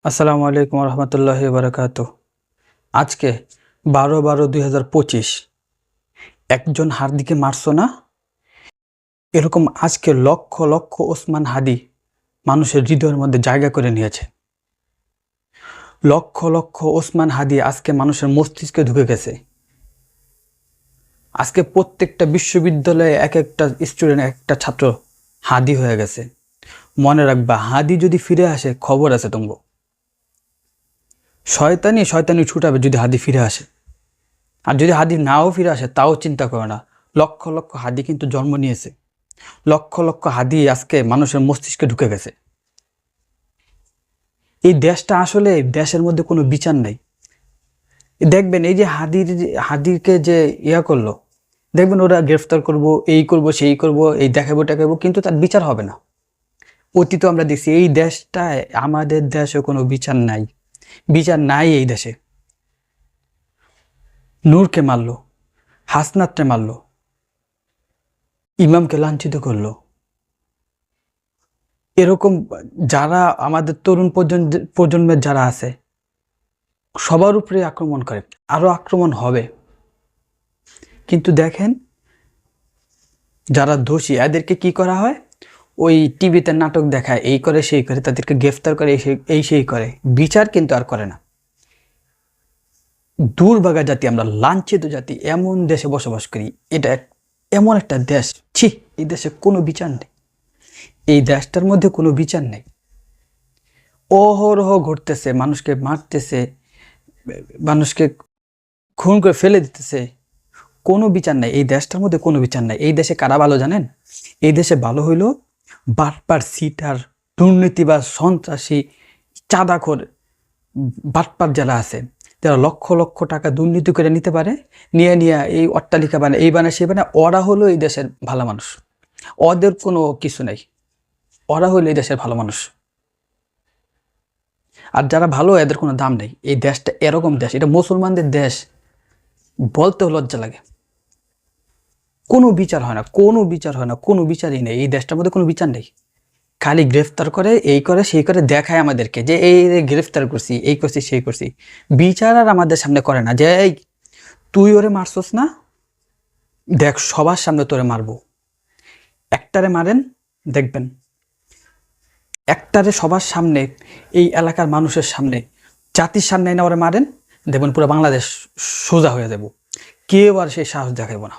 আসসালামু আলাইকুম রহমতুল্লাহি বারাকাতু। আজকে 12/12/2025 একজন হাদিকে মারছো না, এরকম আজকে লক্ষ লক্ষ ওসমান হাদি মানুষের হৃদয়ের মধ্যে জায়গা করে নিয়েছে। লক্ষ লক্ষ ওসমান হাদি আজকে মানুষের মস্তিষ্কে ঢুকে গেছে। আজকে প্রত্যেকটা বিশ্ববিদ্যালয়ে এক একটা স্টুডেন্ট, একটা ছাত্র হাদি হয়ে গেছে। মনে রাখবা, হাদি যদি ফিরে আসে খবর আছে তোমার। শয়তানি শয়তানি ছুটাবে যদি হাদি ফিরে আসে, আর যদি হাদি নাও ফিরে আসে তাও চিন্তা করো না। লক্ষ লক্ষ হাদি কিন্তু জন্ম নিয়েছে, লক্ষ লক্ষ হাদি আজকে মানুষের মস্তিষ্কে ঢুকে গেছে। এই দেশটা আসলে, দেশের মধ্যে কোনো বিচার নেই। দেখবেন এই যে হাদিকে যে করলো, দেখবেন ওরা গ্রেফতার করব, এই করব, সেই করব, এই দেখাবো টেকাবো, কিন্তু তার বিচার হবে না। অতীত আমরা দেখছি এই দেশটায়, আমাদের দেশে কোনো বিচার নাই, বিচার নাই এই দেশে। নূরকে মারলো, হাসনাতকে মারলো, ইমামকে লাঞ্ছিত করলো। এরকম যারা আমাদের তরুণ প্রজন্মের যারা আছে সবার উপরে আক্রমণ করে, আরো আক্রমণ হবে। কিন্তু দেখেন যারা দোষী এদেরকে কি করা হয়, ওই টিভিতে নাটক দেখায়, এই করে সেই করে, তাদেরকে গ্রেফতার করে, এই সেই করে, বিচার কিন্তু আর করে না। দুর্ভাগা জাতি আমরা, লাঞ্ছিত জাতি, এমন দেশে বসবাস করি। এটা এমন একটা দেশ, ছি, এই দেশে কোনো বিচার নেই, এই দেশটার মধ্যে কোনো বিচার নেই। অহরহ ঘটতেছে, মানুষকে মারতেছে, মানুষকে খুন করে ফেলে দিতেছে, কোনো বিচার নাই এই দেশটার মধ্যে, কোনো বিচার নাই। এই দেশে কারা ভালো জানেন? এই দেশে ভালো হইল বাটপার, সিটার, দুর্নীতিবাজ, সন্ত্রাসী, চাঁদাখোর, বাটপার যারা আছে, যারা লক্ষ লক্ষ টাকা দুর্নীতি করে নিতে পারে, নিয়ে নিয়ে এই অট্টালিকা বানায়, এই বানায়, সেই বানায়, ওরা হলো এই দেশের ভালো মানুষ। ওদের কোনো কিছু নেই, ওরা হলো এই দেশের ভালো মানুষ। আর যারা ভালো, এদের কোনো দাম নেই। এই দেশটা এরকম দেশ, এটা মুসলমানদের দেশ, বলতেও লজ্জা লাগে। কোনো বিচার হয় না, কোনো বিচার হয় না, কোনো বিচারই নেই এই দেশটার মধ্যে, কোনো বিচার নেই। খালি গ্রেফতার করে, এই করে, সেই করে, দেখায় আমাদেরকে যে এই গ্রেফতার করছি, এই করছি, সেই করছি। বিচার আর আমাদের সামনে করে না যে এই তুই ওরে মারছস না, দেখ সবার সামনে তোরে মারবো। একটারে মারেন, দেখবেন একটারে সবার সামনে, এই এলাকার মানুষের সামনে, জাতির সামনে এনে ওরে মারেন, দেখবেন পুরো বাংলাদেশ সোজা হয়ে যাব। কেউ আর সেই সাহস দেখাইব না।